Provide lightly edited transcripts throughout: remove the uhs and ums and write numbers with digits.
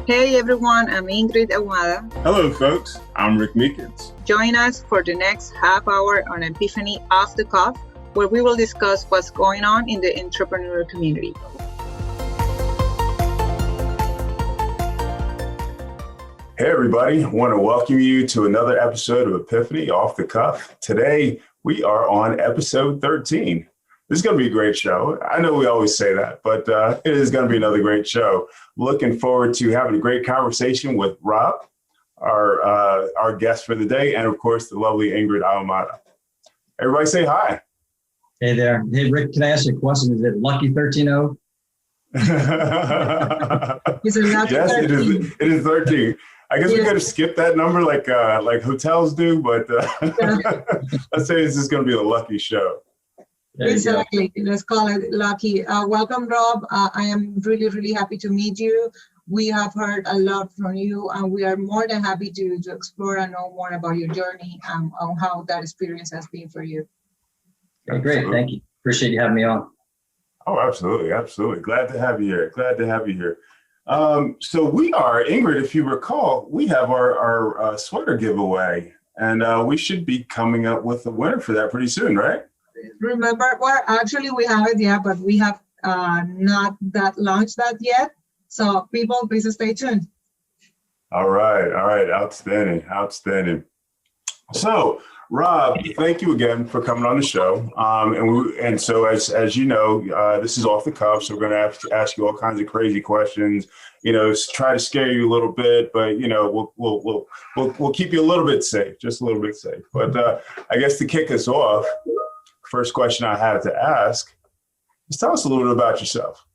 Hey everyone, I'm Ingrid Ahumada. Hello folks, I'm Rick Meekins. Join us for the next half hour on Epiphany Off the Cuff, where we will discuss what's going on in the entrepreneurial community. Hey everybody, I want to welcome you to another episode of Epiphany Off the Cuff. Today we are on episode 13. This is going to be a great show. I know we always say that, but it is going to be another great show. Looking forward to having a great conversation with Rob, our guest for the day, and of course, the lovely Ingrid Ahumada. Everybody say hi. Hey there. Hey, Rick, can I ask you a question? Is it Lucky 13-0? Is it lucky Yes, 13? it is 13. I guess we could have skipped that number like hotels do, but let's say this is going to be a lucky show. Exactly. Let's call it lucky. Welcome, Rob. I am really, really happy to meet you. We have heard a lot from you, and we are more than happy to explore and know more about your journey on how that experience has been for you. Oh, great. Thank you. Appreciate you having me on. Oh, absolutely. Absolutely. Glad to have you here. So we are, Ingrid, if you recall, we have our sweater giveaway, and we should be coming up with a winner for that pretty soon, right? Remember, well, actually we have it, yeah, but we have not launched that yet. So people, please stay tuned. All right. Outstanding. So, Rob, thank you again for coming on the show. And so as you know, this is off the cuff, so we're going to ask you all kinds of crazy questions. You know, try to scare you a little bit, but you know, we'll keep you a little bit safe, just a little bit safe. But I guess to kick us off, first question I had to ask is tell us a little bit about yourself.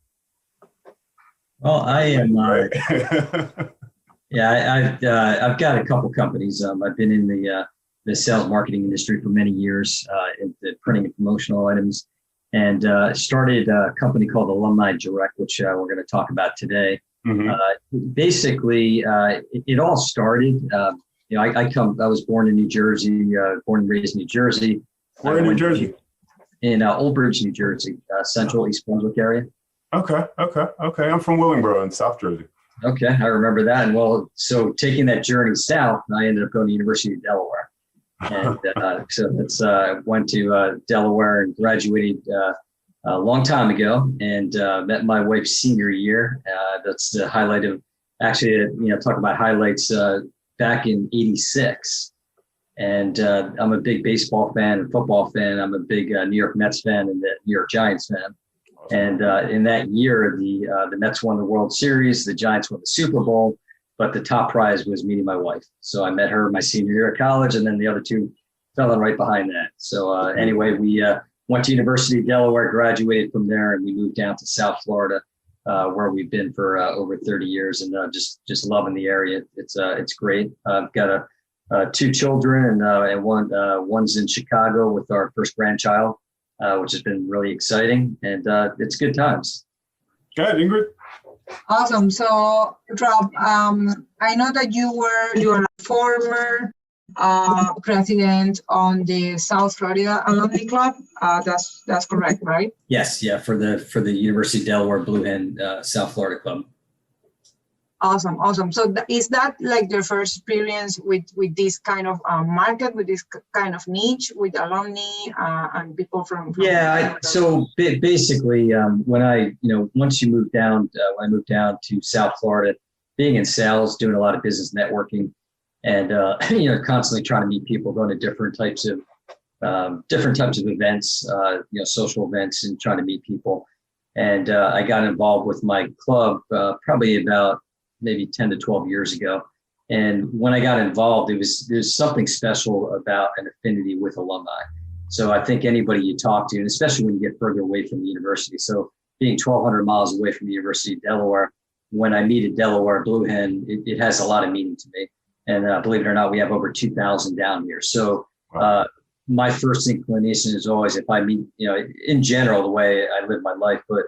Well, I am. Right. I've got a couple companies. I've been in the sales marketing industry for many years, in the printing and promotional items, and started a company called Alumni Direct, which we're going to talk about today. Mm-hmm. Basically, it all started. I was born in New Jersey, born and raised in New Jersey. Where in New Jersey? In Old Bridge, New Jersey, central East Brunswick area. Okay. I'm from Willingboro in South Jersey. Okay, I remember that. And well, so taking that journey south, I ended up going to the University of Delaware. And so that's went to Delaware and graduated a long time ago, and met my wife's senior year. That's the highlight of, actually, talk about highlights back in '86. And I'm a big baseball fan and football fan. I'm a big New York Mets fan and the New York Giants fan. And in that year, the Mets won the World Series, the Giants won the Super Bowl, but the top prize was meeting my wife. So I met her my senior year of college, and then the other two fell in right behind that. So anyway, we went to University of Delaware, graduated from there, and we moved down to South Florida, where we've been for over 30 years, and just loving the area. It's great. I've got two children, and one's in Chicago with our first grandchild, which has been really exciting, and it's good times. Go ahead, Ingrid. Awesome. So, Rob, I know that you are a former president on the South Florida Alumni Club. That's correct, right? Yes, yeah, for the University of Delaware Blue Hen South Florida Club. Awesome. So is that like your first experience with this kind of market, with this kind of niche, with alumni and people from so basically, when once you move down, when I moved down to South Florida, being in sales, doing a lot of business networking, and constantly trying to meet people, going to different types of events, social events, and trying to meet people. And I got involved with my club probably about maybe 10 to 12 years ago. And when I got involved, there's something special about an affinity with alumni. So I think anybody you talk to, and especially when you get further away from the university, so being 1,200 miles away from the University of Delaware, when I meet a Delaware Blue Hen, it has a lot of meaning to me. And believe it or not, we have over 2,000 down here. So my first inclination is always, if I meet, in general, the way I live my life, but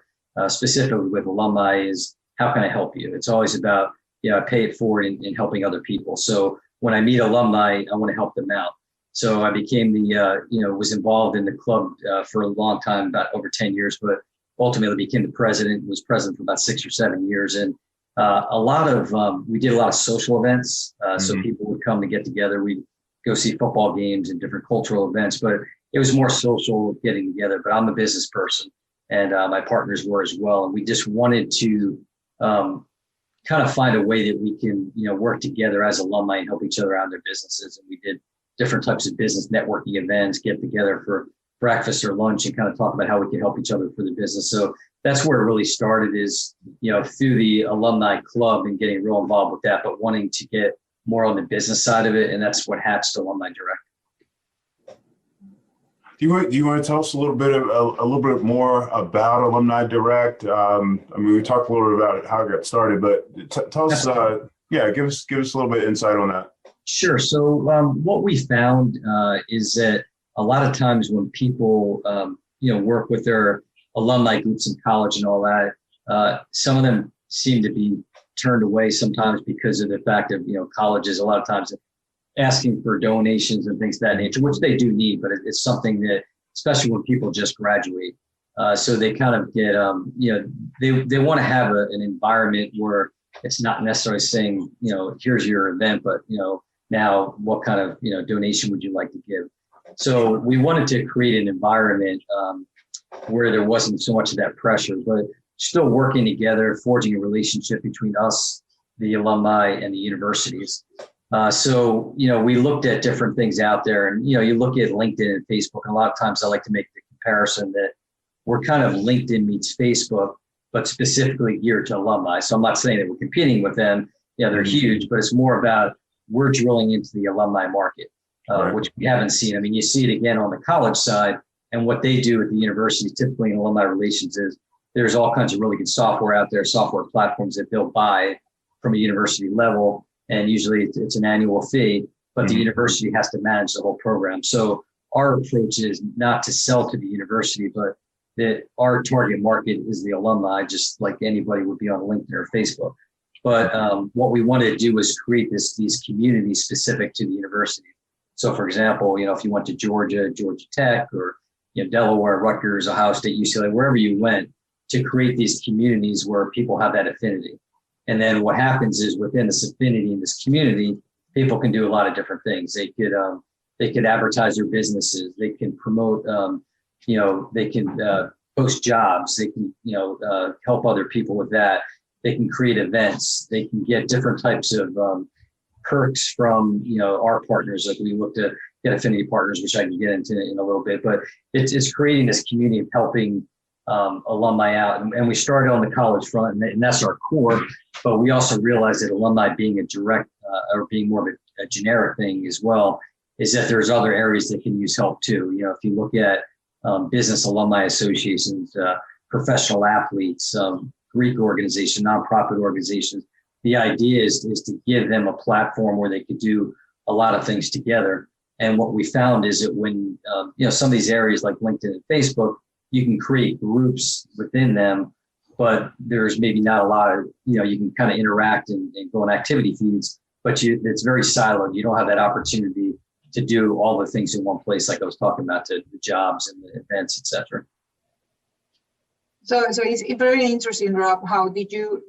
specifically with alumni, is how can I help you? It's always about, I pay it forward in helping other people. So when I meet alumni, I want to help them out. So I became was involved in the club for a long time, about over 10 years, but ultimately became the president, was president for about 6 or 7 years. And we did a lot of social events. So people would come to get together. We'd go see football games and different cultural events, but it was more social getting together. But I'm a business person, and my partners were as well. And we just wanted to kind of find a way that we can, work together as alumni and help each other out in their businesses. And we did different types of business networking events, get together for breakfast or lunch and kind of talk about how we can help each other for the business. So that's where it really started is, through the alumni club and getting real involved with that, but wanting to get more on the business side of it. And that's what hatched Alumni Direct. Do you want to tell us a little bit more about Alumni Direct? We talked a little bit about how it got started, but tell us, give us a little bit of insight on that. Sure. So what we found is that a lot of times when people, work with their alumni groups in college and all that, some of them seem to be turned away sometimes because of the fact of, colleges a lot of times asking for donations and things of that nature, which they do need, but it's something that, especially when people just graduate, so they kind of get, they want to have an environment where it's not necessarily saying, here's your event, but, now what kind of, donation would you like to give? So we wanted to create an environment where there wasn't so much of that pressure, but still working together, forging a relationship between us, the alumni, and the universities. So, we looked at different things out there, and, you look at LinkedIn and Facebook, and a lot of times I like to make the comparison that we're kind of LinkedIn meets Facebook, but specifically geared to alumni. So I'm not saying that we're competing with them. Yeah, they're huge, but it's more about we're drilling into the alumni market, right, which we haven't seen. I mean, you see it again on the college side, and what they do at the university, typically in alumni relations, is there's all kinds of really good software out there, software platforms that they'll buy from a university level. And usually it's an annual fee, but the university has to manage the whole program. So our approach is not to sell to the university, but that our target market is the alumni, just like anybody would be on LinkedIn or Facebook. But what we wanted to do was create these communities specific to the university. So for example, if you went to Georgia Tech, or Delaware, Rutgers, Ohio State, UCLA, wherever you went, to create these communities where people have that affinity. And then what happens is within this affinity in this community, people can do a lot of different things. They could advertise their businesses. They can promote, they can post jobs. They can, help other people with that. They can create events. They can get different types of perks from, our partners. Like we look to get affinity partners, which I can get into in a little bit. But it's creating this community of helping alumni out. And we started on the college front, and that's our core. But we also realized that alumni being a direct or being more of a generic thing as well, is that there's other areas that can use help too. If you look at business alumni associations, professional athletes, Greek organizations, nonprofit organizations, the idea is to give them a platform where they could do a lot of things together. And what we found is that when, some of these areas like LinkedIn and Facebook, you can create groups within them, but there's maybe not a lot of, you can kind of interact and go on activity feeds, but it's very siloed. You don't have that opportunity to do all the things in one place, like I was talking about, to the jobs and the events, et cetera. So it's very interesting, Rob. How did you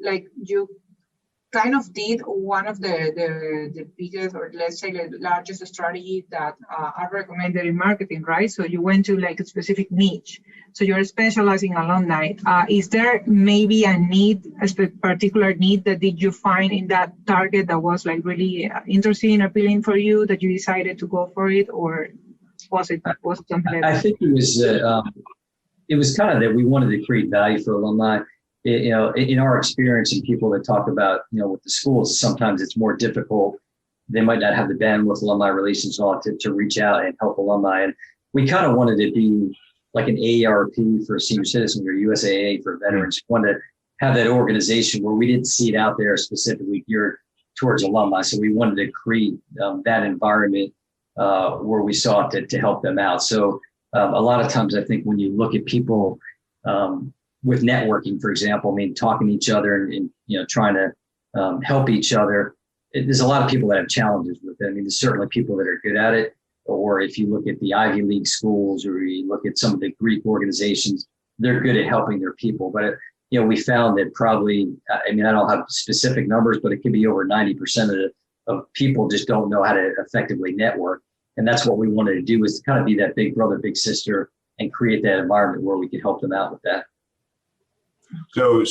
kind of did one of the biggest, or let's say the largest strategy that are recommended in marketing, right? So you went to a specific niche. So you're specializing alumni. Is there maybe a need, a particular need that did you find in that target that was really interesting, appealing for you, that you decided to go for it, or was it something? I think it was kind of that we wanted to create value for alumni. In our experience, and people that talk about, with the schools, sometimes it's more difficult. They might not have the bandwidth, alumni relations, to reach out and help alumni. And we kind of wanted to be like an AARP for senior citizens or USAA for veterans. We wanted to have that organization where we didn't see it out there specifically geared towards alumni. So we wanted to create that environment where we sought to help them out. So a lot of times I think when you look at people, with networking, for example, talking to each other and trying to help each other. There's a lot of people that have challenges with it. There's certainly people that are good at it. Or if you look at the Ivy League schools, or you look at some of the Greek organizations, they're good at helping their people. But we found that probably, I don't have specific numbers, but it could be over 90% of people just don't know how to effectively network. And that's what we wanted to do, was to kind of be that big brother, big sister, and create that environment where we could help them out with that. So,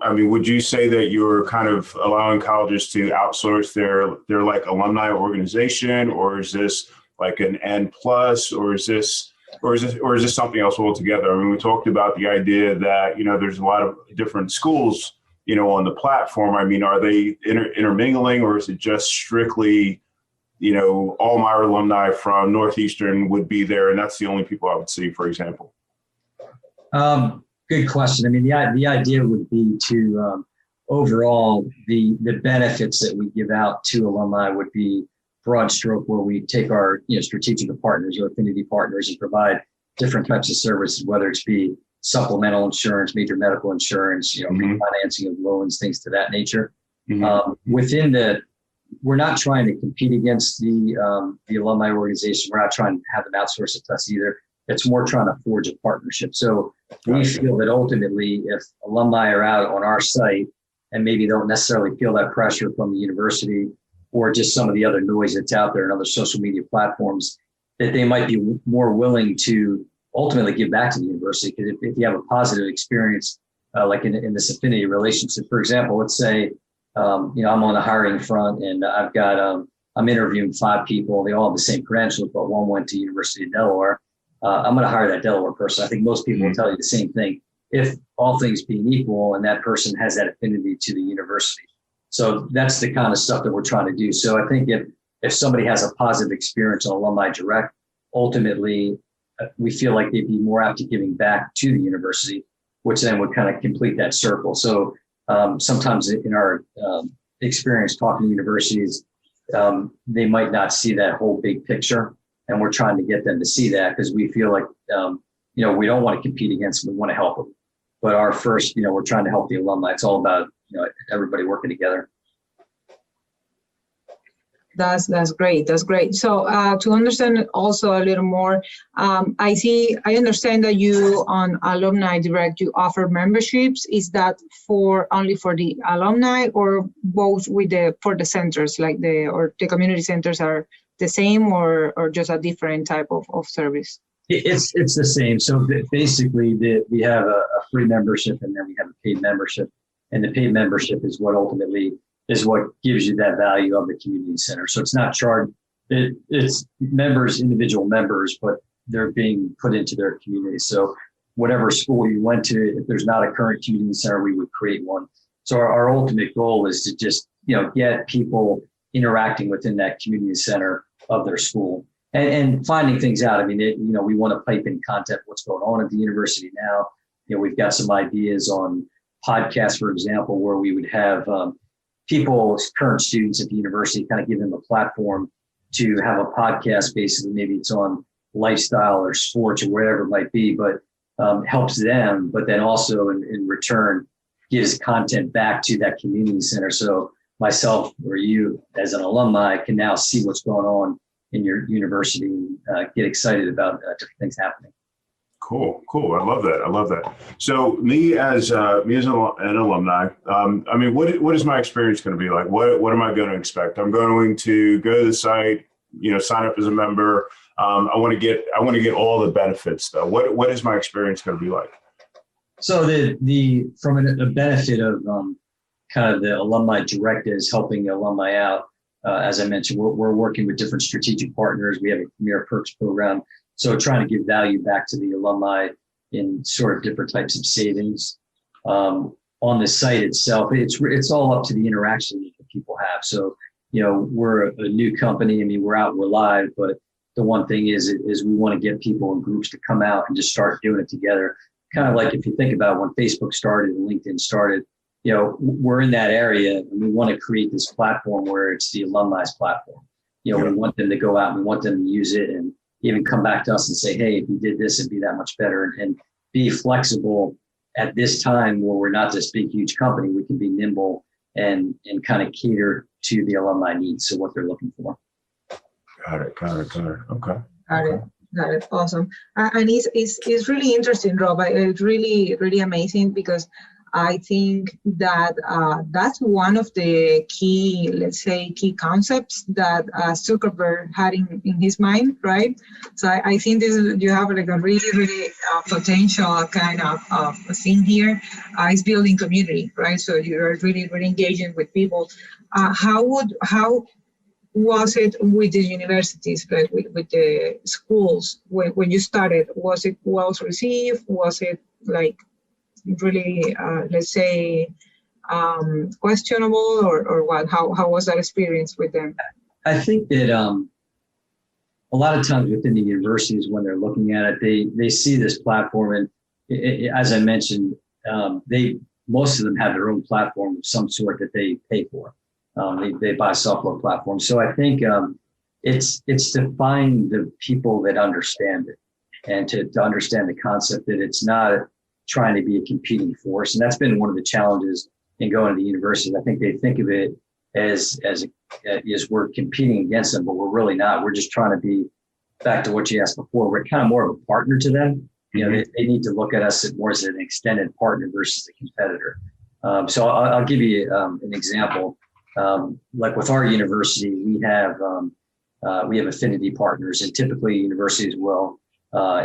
would you say that you're kind of allowing colleges to outsource their like alumni organization, or is this like an N plus, or is this something else altogether? We talked about the idea that, there's a lot of different schools, on the platform. Are they intermingling, or is it just strictly, all my alumni from Northeastern would be there, and that's the only people I would see, for example? Good question. The idea would be to overall the benefits that we give out to alumni would be broad stroke, where we take our strategic partners or affinity partners and provide different types of services, whether it's be supplemental insurance, major medical insurance, refinancing of loans, things to that nature. We're not trying to compete against the alumni organization. We're not trying to have them outsource it to us either. It's more trying to forge a partnership. So we feel that ultimately, if alumni are out on our site and maybe don't necessarily feel that pressure from the university or just some of the other noise that's out there and other social media platforms, that they might be more willing to ultimately give back to the university. Because if you have a positive experience, like in this affinity relationship, for example, let's say, I'm on the hiring front and I've got, I'm interviewing 5 people. They all have the same credentials, but one went to University of Delaware. I'm going to hire that Delaware person. I think most people will tell you the same thing. If all things being equal and that person has that affinity to the university. So that's the kind of stuff that we're trying to do. So I think if somebody has a positive experience on Alumni Direct, ultimately we feel like they'd be more apt to giving back to the university, which then would kind of complete that circle. So sometimes in our experience talking to universities, they might not see that whole big picture. And we're trying to get them to see that, because we feel like, we don't want to compete against them. We want to help them. But our first, we're trying to help the alumni. It's all about, everybody working together. That's great. That's great. So to understand also a little more, I understand that you on Alumni Direct, you offer memberships. Is that only for the alumni, or both for the centers, like the community centers are the same, or just a different type of service? It's the same. So basically we have a free membership, and then we have a paid membership, and the paid membership is what ultimately is what gives you that value of the community center. So it's not charged. It's members, individual members, but they're being put into their community. So whatever school you went to, if there's not a current community center, we would create one. So our ultimate goal is to just, get people interacting within that community center of their school and finding things out. We want to pipe in content, what's going on at the university now. We've got some ideas on podcasts, for example, where we would have people, current students at the university, kind of give them a platform to have a podcast. Basically, maybe it's on lifestyle or sports or whatever it might be, but helps them, but then also in return gives content back to that community center. So myself or you as an alumni can now see what's going on in your university and get excited about different things happening. Cool. I love that. So me as an alumni, what is my experience going to be like? What am I going to expect? I'm going to go to the site, sign up as a member. I want to get all the benefits though. What is my experience going to be like? So from a benefit of kind of the Alumni Direct is helping the alumni out. As I mentioned, we're working with different strategic partners. We have a Premier Perks program. So trying to give value back to the alumni in sort of different types of savings. On the site itself, it's all up to the interaction that people have. So, we're a new company. We're live, but the one thing is we want to get people in groups to come out and just start doing it together. Kind of like if you think about when Facebook started and LinkedIn started, we're in that area and we want to create this platform where it's the alumni's platform. We want them to go out and we want them to use it and even come back to us and say, hey, if you did this, it'd be that much better, and be flexible at this time where we're not this big, huge company. We can be nimble and kind of cater to the alumni needs. So what they're looking for. Got it. Okay. Got it. Awesome. And it's really interesting, Rob. It's really, really amazing because I think that that's one of the key, let's say, key concepts that Zuckerberg had in his mind, right? So I think you have like a really, really potential kind of thing here. Is building community, right? So you're really, really engaging with people. How was it with the universities, like with the schools when you started? Was it well received? Was it like really, let's say, questionable or what? How was that experience with them? I think that a lot of times within the universities, when they're looking at it, they see this platform, and as I mentioned, most of them have their own platform of some sort that they pay for. They buy software platforms. So I think it's to find the people that understand it and to understand the concept that it's not trying to be a competing force. And that's been one of the challenges in going to the universities. I think they think of it as we're competing against them, but we're really not. We're just trying to be, back to what you asked before, we're kind of more of a partner to them. You know, they need to look at us more as an extended partner versus a competitor. So I'll give you an example. Like with our university, we have affinity partners, and typically universities will,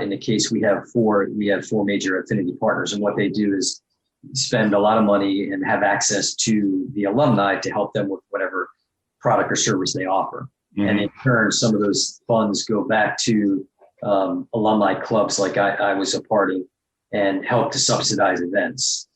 in the case we have four major affinity partners, and what they do is spend a lot of money and have access to the alumni to help them with whatever product or service they offer. Mm-hmm. And in turn, some of those funds go back to alumni clubs like I was a part of and help to subsidize events.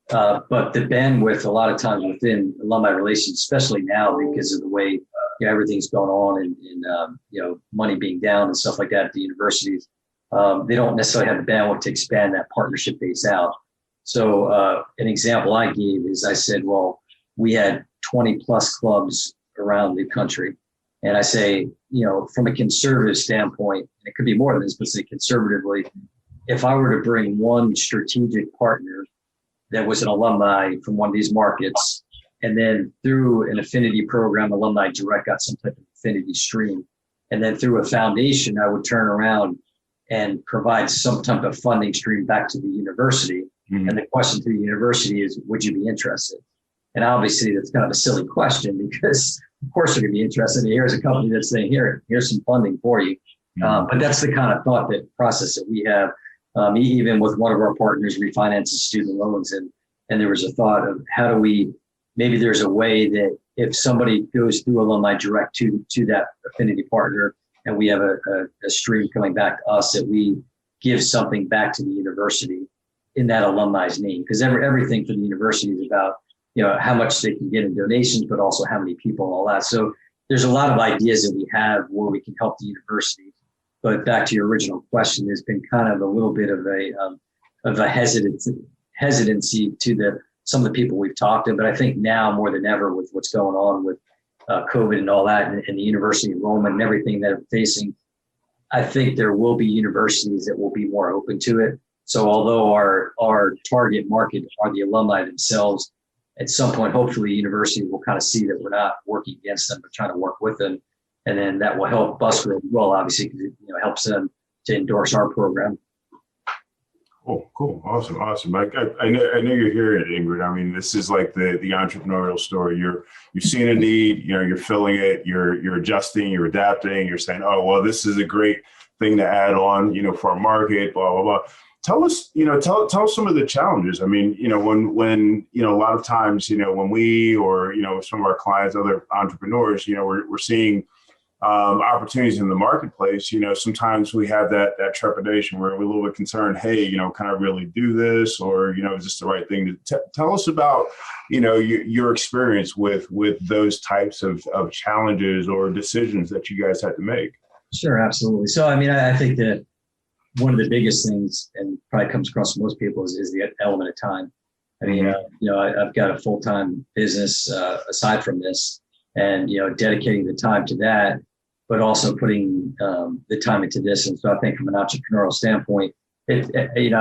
But the bandwidth a lot of times within alumni relations, especially now because of the way everything's going on and money being down and stuff like that at the universities, they don't necessarily have the bandwidth to expand that partnership base out. So an example I gave is I said, well, we had 20 plus clubs around the country. And I say, from a conservative standpoint, and it could be more than this, but say conservatively, if I were to bring one strategic partner that was an alumni from one of these markets, and then through an affinity program, Alumni Direct got some type of affinity stream, and then through a foundation, I would turn around and provide some type of funding stream back to the university. Mm-hmm. And the question to the university is, would you be interested? And obviously, that's kind of a silly question because, of course, you're going to be interested. And here's a company that's saying, here's some funding for you. Mm-hmm. But that's the kind of process that we have. Even with one of our partners refinances student loans, and there was a thought of how do we, maybe there's a way that if somebody goes through Alumni Direct to that affinity partner, and we have a stream coming back to us, that we give something back to the university in that alumni's name, because everything for the university is about how much they can get in donations, but also how many people and all that. So there's a lot of ideas that we have where we can help the university. But back to your original question, there's been kind of a little bit of a hesitancy to some of the people we've talked to. But I think now more than ever, with what's going on with COVID and all that, and the university enrollment and everything that we're facing, I think there will be universities that will be more open to it. So although our target market are the alumni themselves, at some point, hopefully, universities will kind of see that we're not working against them, but trying to work with them. And then that will help us grow well, obviously, because it helps them to endorse our program. Cool. Awesome. I know you're hearing it, Ingrid. I mean, this is like the entrepreneurial story. You're seeing a need, you're filling it, you're adjusting, you're adapting, you're saying, oh, well, this is a great thing to add on, for our market, blah, blah, blah. Tell us, tell us some of the challenges. I mean, when a lot of times, when we or, some of our clients, other entrepreneurs, we're seeing opportunities in the marketplace, sometimes we have that trepidation where we're a little bit concerned, hey, can I really do this? Or, is this the right thing to tell us about, your experience with those types of challenges or decisions that you guys had to make? Sure, absolutely. So, I mean, I think that one of the biggest things, and probably comes across to most people, is the element of time. I mean, I've got a full-time business aside from this, and, dedicating the time to that, but also putting the time into this. And so I think from an entrepreneurial standpoint, I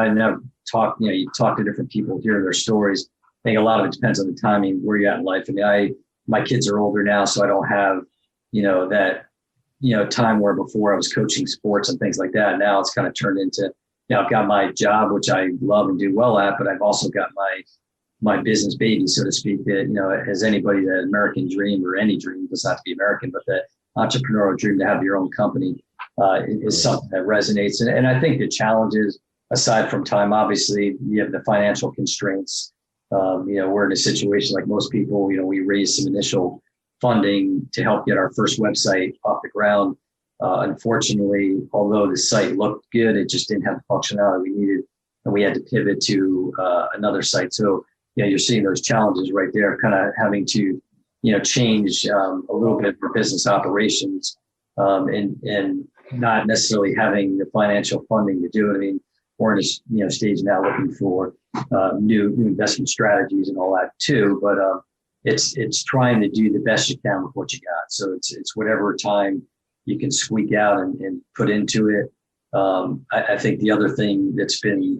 never talk, you talk to different people, hear their stories. I think a lot of it depends on the timing, where you're at in life. I mean, my kids are older now, so I don't have, that, time where before I was coaching sports and things like that. Now it's kind of turned into, I've got my job, which I love and do well at, but I've also got my business baby, so to speak. That, as anybody, that American dream, or any dream, doesn't have to be American, but that entrepreneurial dream to have your own company is something that resonates. And I think the challenges, aside from time, obviously you have the financial constraints. We're in a situation like most people. We raised some initial funding to help get our first website off the ground. Unfortunately, although the site looked good, it just didn't have the functionality we needed, and we had to pivot to another site. So, you're seeing those challenges right there, kind of having to, change a little bit for business operations, and not necessarily having the financial funding to do it. I mean, we're in a stage now looking for new investment strategies and all that too. But it's trying to do the best you can with what you got. So it's whatever time you can squeak out and put into it. I think the other thing that's been,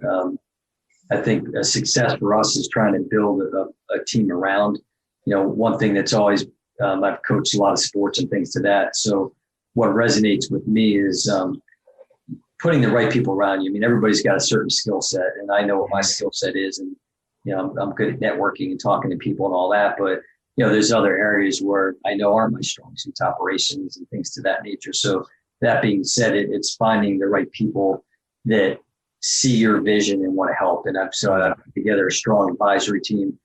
I think a success for us is trying to build a team around. One thing that's always, I've coached a lot of sports and things to that. So what resonates with me is putting the right people around you. I mean, everybody's got a certain skill set, and I know what my skill set is, and I'm good at networking and talking to people and all that. But there's other areas where I know aren't my strong suits, operations and things to that nature. So that being said, it's finding the right people that see your vision and want to help. And I've put together a strong advisory team,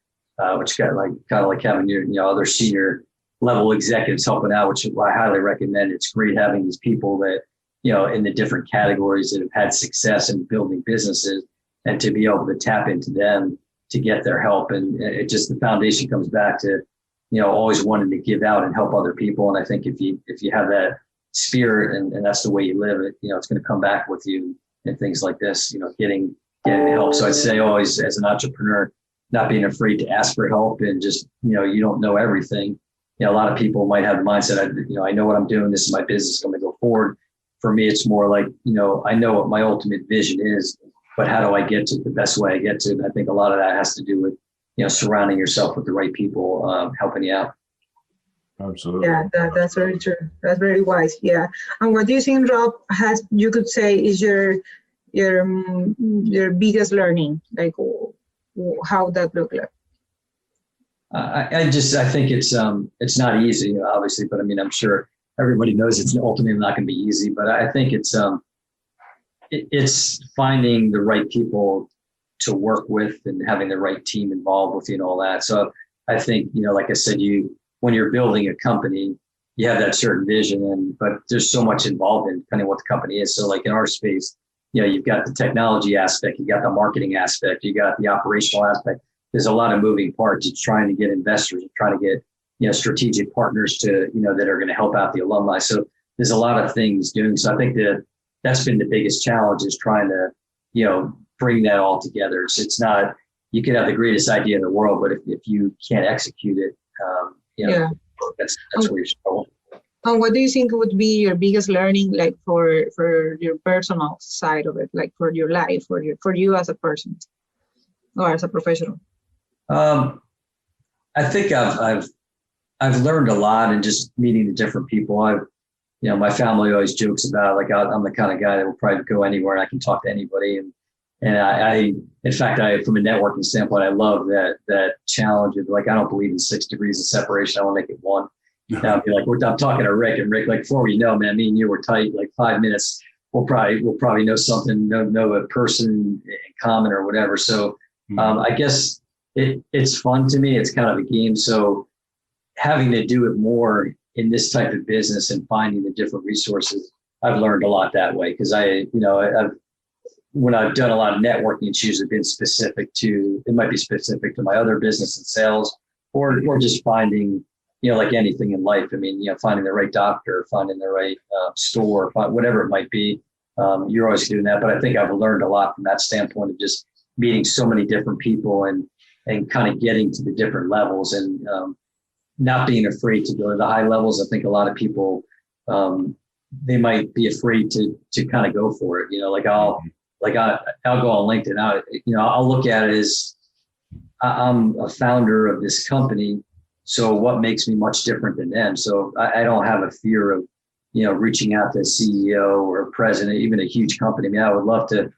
which got kind of like having your other senior level executives helping out, which I highly recommend. It's great having these people that in the different categories that have had success in building businesses, and to be able to tap into them to get their help. And it just, the foundation comes back to always wanting to give out and help other people. And I think if you have that spirit and that's the way you live it, it's going to come back with you and things like this, getting help. So I'd say always, as an entrepreneur, not being afraid to ask for help, and just, you don't know everything. A lot of people might have the mindset, I know what I'm doing. This is my business, going to go forward. For me, it's more like, I know what my ultimate vision is, but how do I get to the best way I get to? And I think a lot of that has to do with, surrounding yourself with the right people, helping you out. Absolutely. Yeah, that's very true. That's very wise. Yeah. And what do you think, Rob, you could say is your biggest learning? Like, how that look like? I think it's not easy, obviously, but I mean, I'm sure everybody knows it's ultimately not going to be easy, but I think it's finding the right people to work with and having the right team involved with you and all that. So I think, like I said, when you're building a company, you have that certain vision, but there's so much involved in depending on what the company is. So like in our space, you've got the technology aspect, you got the marketing aspect, you got the operational aspect. There's a lot of moving parts. It's trying to get investors, trying to get, strategic partners to, that are going to help out the alumni. So there's a lot of things doing. So I think that's been the biggest challenge, is trying to, bring that all together. So it's not, you could have the greatest idea in the world, but if you can't execute it, that's where you're struggling. And what do you think would be your biggest learning, like for your personal side of it, like for your life, for you as a person or as a professional? I think I've learned a lot in just meeting the different people. My family always jokes about, like, I'm the kind of guy that will probably go anywhere and I can talk to anybody. And I in fact, from a networking standpoint, I love that challenge of, like, I don't believe in 6 degrees of separation. I want to make it one. I'll be like, I'm talking to Rick, and Rick, like, before we know, man, me and you were tight, like 5 minutes. We'll probably know something, know a person in common or whatever. So I guess it's fun to me. It's kind of a game. So having to do it more in this type of business and finding the different resources, I've learned a lot that way. Because when I've done a lot of networking, it's usually been it might be specific to my other business and sales, or just finding, like anything in life. I mean, finding the right doctor, finding the right store, whatever it might be. You're always doing that. But I think I've learned a lot from that standpoint of just meeting so many different people and kind of getting to the different levels, and not being afraid to go to the high levels. I think a lot of people, they might be afraid to kind of go for it. I'll go on LinkedIn. I'll look at it as, I'm a founder of this company. So what makes me much different than them? So I don't have a fear of, reaching out to a CEO or a president, even a huge company. I mean, I would love to,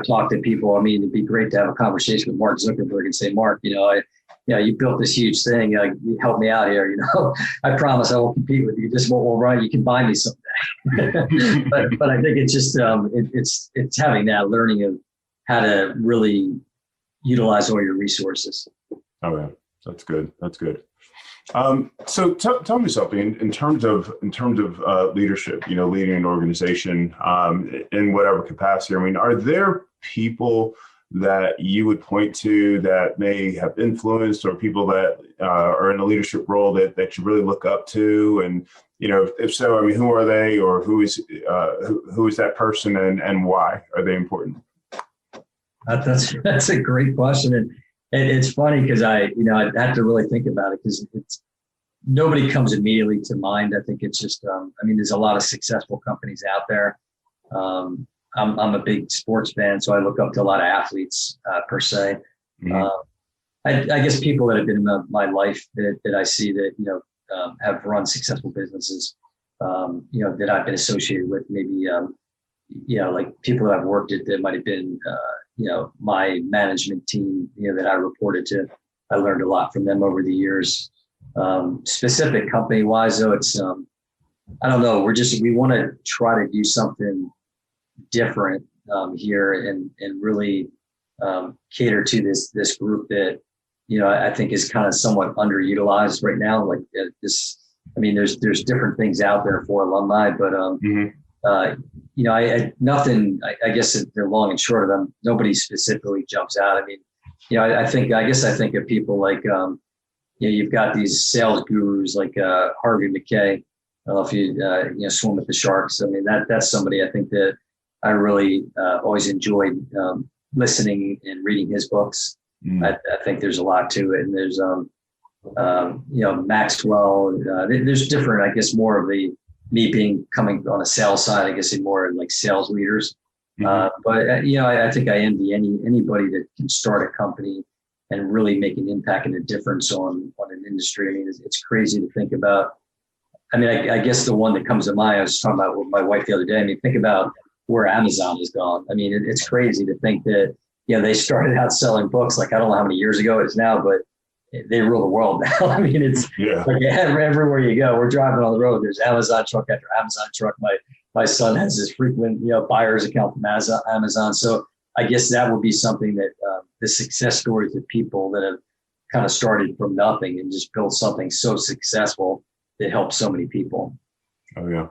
talk to people. I mean, it'd be great to have a conversation with Mark Zuckerberg and say, Mark, you built this huge thing. You help me out here. I promise I won't compete with you. Just we'll run. You can buy me someday. but I think it's just it's having that learning of how to really utilize all your resources. Oh yeah, that's good. That's good. So tell me something in terms of leadership. Leading an organization in whatever capacity. I mean, are there people that you would point to that may have influenced, or people that are in a leadership role that you really look up to? And if so, I mean, who are they, or who is that person, and why are they important? That's a great question, and it's funny because I have to really think about it, because nobody comes immediately to mind. I think it's just there's a lot of successful companies out there. I'm a big sports fan, so I look up to a lot of athletes per se. Mm-hmm. I guess people that have been in my life that I see that have run successful businesses, that I've been associated with. Maybe like people that I've worked at that might have been my management team that I reported to. I learned a lot from them over the years. Specific company wise though, it's I don't know. We want to try to do something different here and really cater to this group that I think is kind of somewhat underutilized right now. Like there's different things out there for alumni, but I guess the long and short of them, nobody specifically jumps out. I mean, I think of people like you've got these sales gurus like Harvey McKay. I don't know if you swim with the sharks. I mean, that's somebody I think that I really always enjoyed listening and reading his books. I think there's a lot to it. And there's, Maxwell. There's different, I guess, more of me coming on a sales side, I guess, more like sales leaders. But I think I envy anybody that can start a company and really make an impact and a difference on an industry. I mean, it's crazy to think about. I mean, I guess the one that comes to mind, I was talking about with my wife the other day. I mean, think about where Amazon has gone. I mean, it's crazy to think that, they started out selling books, like, I don't know how many years ago it is now, but they rule the world now. I mean, it's like everywhere you go, we're driving on the road, there's Amazon truck after Amazon truck. My son has this frequent, buyer's account from Amazon. So I guess that would be something that the success stories of people that have kind of started from nothing and just built something so successful that helps so many people. Oh yeah.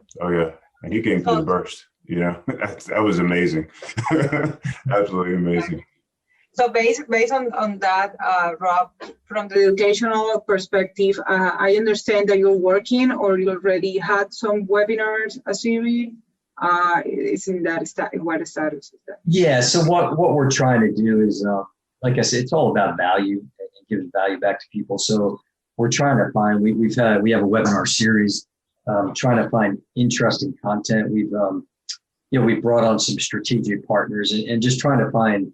And he came through the burst. That was amazing. Absolutely amazing. So based on that, Rob, from the educational perspective, I understand that you're working or you already had some webinars, a series. Is in that what status is that? Yeah. So what we're trying to do is, like I said, it's all about value and giving value back to people. So we're trying to find. We have a webinar series, trying to find interesting content. We've brought on some strategic partners and just trying to find,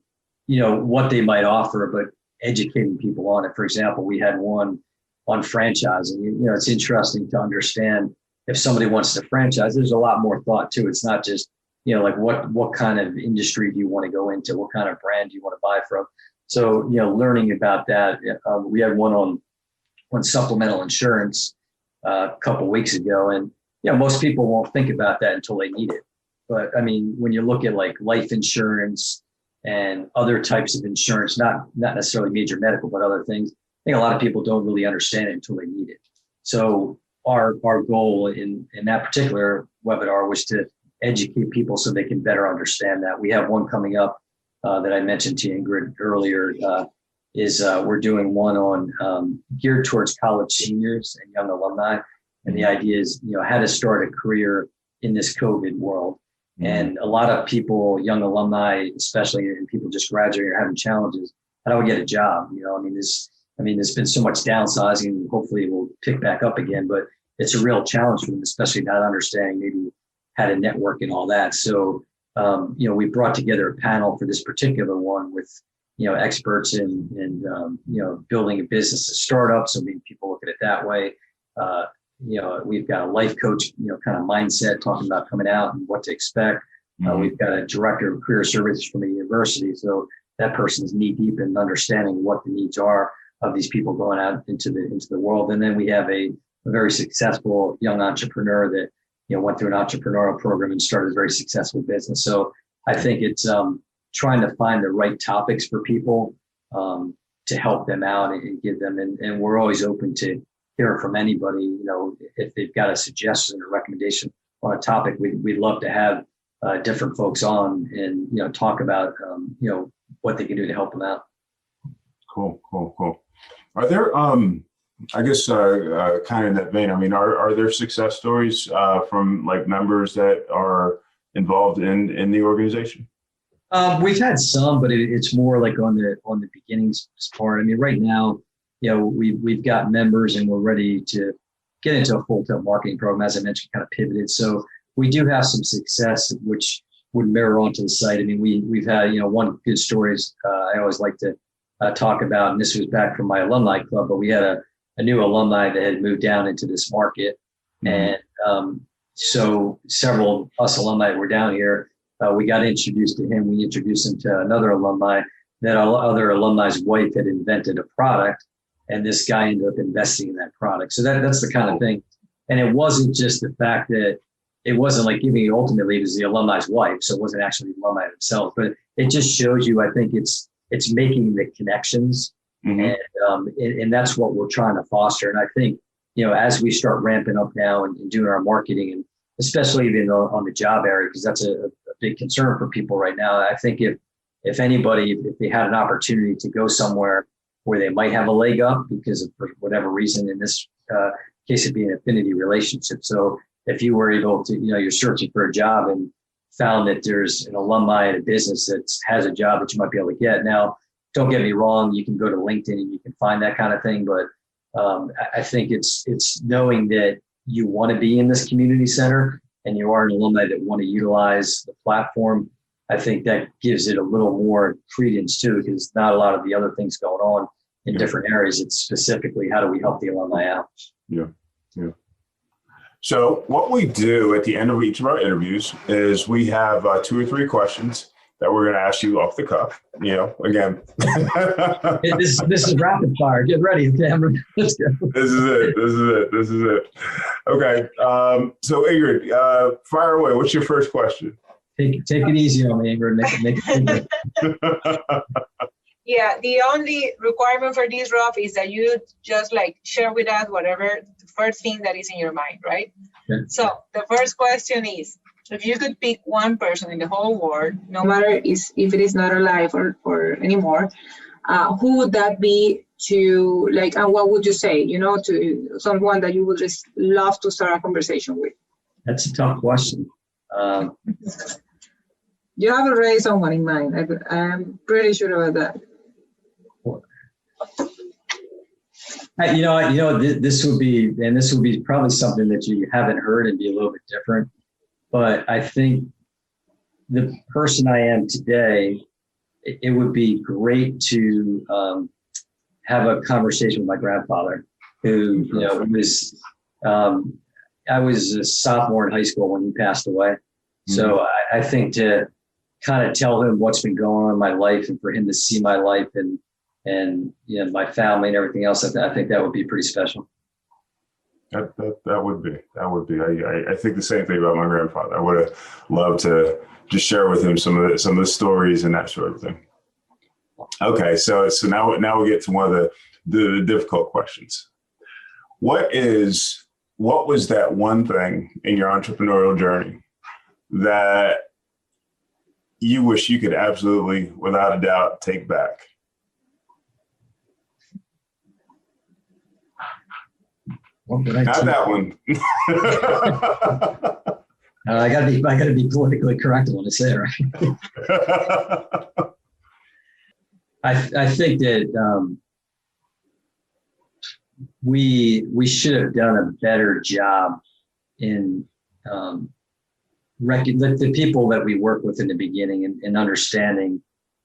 what they might offer, but educating people on it. For example, we had one on franchising. It's interesting to understand if somebody wants to franchise, there's a lot more thought to it. It's not just, like what kind of industry do you want to go into? What kind of brand do you want to buy from? So, learning about that. We had one on supplemental insurance a couple of weeks ago. And, most people won't think about that until they need it. But I mean, when you look at like life insurance and other types of insurance, not necessarily major medical, but other things, I think a lot of people don't really understand it until they need it. So our goal in that particular webinar was to educate people so they can better understand that. We have one coming up that I mentioned to Ingrid earlier. We're doing one on geared towards college seniors and young alumni. And the idea is, how to start a career in this COVID world. And a lot of people, young alumni, especially, and people just graduating are having challenges. How do I get a job? There's been so much downsizing. Hopefully it will pick back up again, but it's a real challenge for them, especially not understanding maybe how to network and all that. So, we brought together a panel for this particular one with, experts in building a business, a startup. So maybe people look at it that way. We've got a life coach, kind of mindset talking about coming out and what to expect. We've got a director of career services from a university. So that person's knee deep in understanding what the needs are of these people going out into the world. And then we have a very successful young entrepreneur that, went through an entrepreneurial program and started a very successful business. So I think it's trying to find the right topics for people to help them out and give them. And we're always open to hearing from anybody. If they've got a suggestion or recommendation on a topic, we'd love to have different folks on and talk about what they can do to help them out. Cool. Are there I guess kind of in that vein, I mean, are there success stories from like members that are involved in the organization? We've had some, but it's more like on the beginnings part. I mean, right now, we've got members and we're ready to get into a full-time marketing program. As I mentioned, kind of pivoted. So we do have some success, which would mirror onto the site. I mean, we've had, one good story is I always like to talk about, and this was back from my alumni club, but we had a new alumni that had moved down into this market. And so several us alumni were down here. We got introduced to him. We introduced him to another alumni. That other alumni's wife had invented a product, and this guy ended up investing in that product. So that's the kind of thing. And it wasn't just the fact that it wasn't like giving it ultimately, it was the alumni's wife. So it wasn't actually the alumni themselves, but it just shows you, I think it's making the connections. And that's what we're trying to foster. And I think, as we start ramping up now and doing our marketing, and especially even on the job area, because that's a big concern for people right now. I think if anybody, if they had an opportunity to go somewhere where they might have a leg up because of for whatever reason, in this case, it'd be an affinity relationship. So if you were able to, you're searching for a job and found that there's an alumni at a business that has a job that you might be able to get. Now, don't get me wrong, you can go to LinkedIn and you can find that kind of thing, but I think it's knowing that you want to be in this community center and you are an alumni that want to utilize the platform. I think that gives it a little more credence too, because not a lot of the other things going on in different areas. It's specifically how do we help the alumni out? Yeah. So what we do at the end of each of our interviews is we have 2 or 3 questions that we're going to ask you off the cuff. Again. This is rapid fire. Get ready, Cameron. Let's go. This is it. Okay. So Ingrid, fire away. What's your first question? Take it easy on me, Ingrid. Make it Yeah, the only requirement for this, Rob, is that you just share with us whatever the first thing that is in your mind, right? Okay. So the first question is, if you could pick one person in the whole world, no matter if it is not alive or anymore, who would that be to and what would you say, to someone that you would just love to start a conversation with? That's a tough question. You have already someone in mind. I'm pretty sure about that. This would be probably something that you haven't heard and be a little bit different. But I think the person I am today, it would be great to have a conversation with my grandfather, who was. I was a sophomore in high school when he passed away. So I think to kind of tell him what's been going on in my life, and for him to see my life and my family and everything else, I think that would be pretty special. That would be. I think the same thing about my grandfather. I would have loved to just share with him some of the stories and that sort of thing. Okay, so now we get to one of the difficult questions. What was that one thing in your entrepreneurial journey that you wish you could absolutely, without a doubt, take back? Not that one. I gotta be politically correct when I say it, right? I think that we should have done a better job in the people that we work with in the beginning and understanding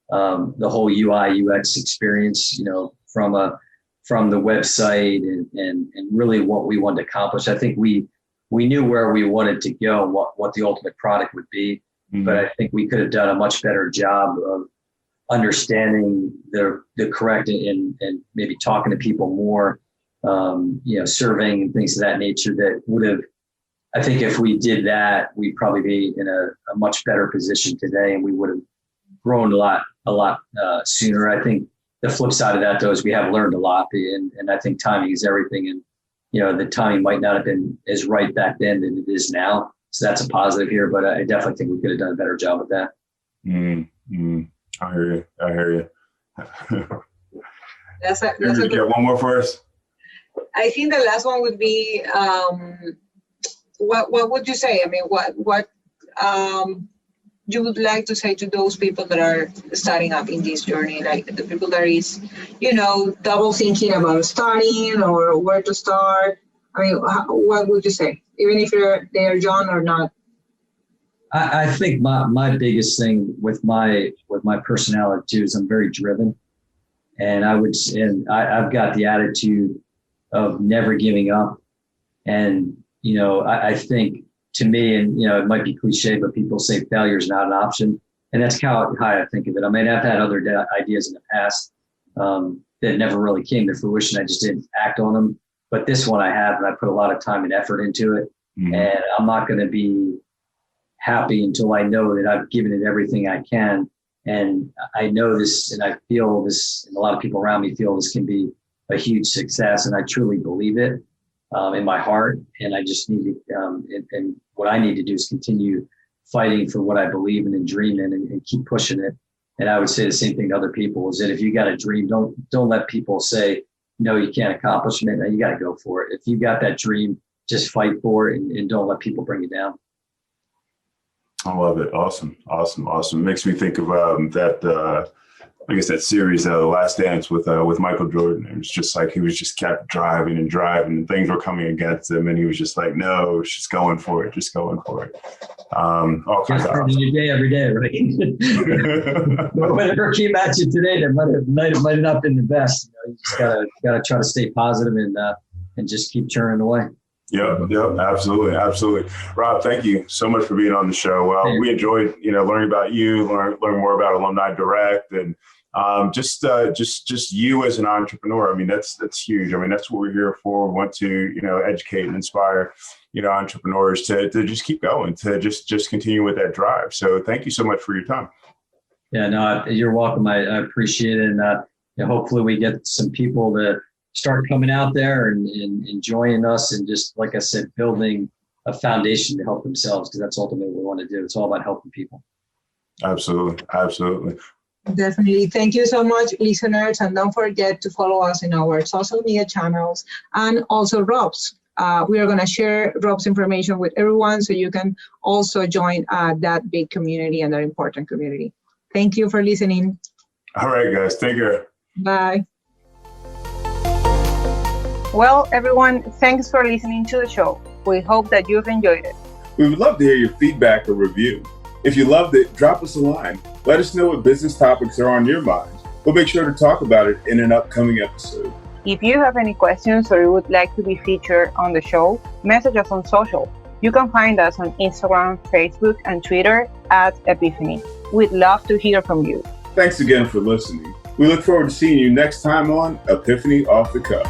the whole UI UX experience, from the website and really what we wanted to accomplish. I think we knew where we wanted to go and what the ultimate product would be. but I think we could have done a much better job of understanding the correct and maybe talking to people more, surveying and things of that nature that would have, I think if we did that, we'd probably be in a much better position today, and we would have grown a lot sooner. I think the flip side of that, though, is we have learned a lot, and I think timing is everything. And, the timing might not have been as right back then than it is now. So that's a positive here, but I definitely think we could have done a better job with that. I hear you. That's a you get one more for us? I think the last one would be, what would you say? I mean, what you would like to say to those people that are starting up in this journey, like the people that is, double thinking about starting or where to start? I mean, what would you say, even if they are young or not? I think my biggest thing with my personality too is I'm very driven, and I've got the attitude of never giving up. And I think, to me, and it might be cliche, but people say failure is not an option, and that's how I think of it. I mean, I've had other ideas in the past that never really came to fruition. I just didn't act on them, but this one I have, and I put a lot of time and effort into it, and I'm not going to be happy until I know that I've given it everything I can. And I know this, and I feel this, and a lot of people around me feel this can be a huge success, and I truly believe it in my heart. And I just need to, and what I need to do is continue fighting for what I believe in and dream in, and keep pushing it. And I would say the same thing to other people, is that if you got a dream, don't let people say, no, you can't accomplish it. No, you got to go for it. If you got that dream, just fight for it, and don't let people bring you down. I love it. Awesome. Makes me think of I guess that series, The Last Dance with Michael Jordan. It was just like he was just kept driving and things were coming against him, and he was just like, no, just going for it. Just starting your day every day, right? Whatever came at you today, that might have not been the best. You just gotta try to stay positive and just keep churning away. Yep, absolutely. Rob, thank you so much for being on the show. We enjoyed, learning about you, learn more about Alumni Direct, and just you as an entrepreneur. I mean, that's huge. I mean, that's what we're here for. We want to, educate and inspire, entrepreneurs to just keep going, to just continue with that drive. So thank you so much for your time. Yeah, no, you're welcome. I appreciate it. And hopefully we get some people to start coming out there and enjoying us, and just, like I said, building a foundation to help themselves, because that's ultimately what we want to do. It's all about helping people. Absolutely. Definitely. Thank you so much, listeners. And don't forget to follow us in our social media channels, and also Rob's. We are going to share Rob's information with everyone, so you can also join that big community and that important community. Thank you for listening. All right, guys. Take care. Bye. Well, everyone, thanks for listening to the show. We hope that you've enjoyed it. We would love to hear your feedback or review. If you loved it, drop us a line. Let us know what business topics are on your mind. We'll make sure to talk about it in an upcoming episode. If you have any questions or you would like to be featured on the show, message us on social. You can find us on Instagram, Facebook, and Twitter at Epiphany. We'd love to hear from you. Thanks again for listening. We look forward to seeing you next time on Epiphany Off the Cuff.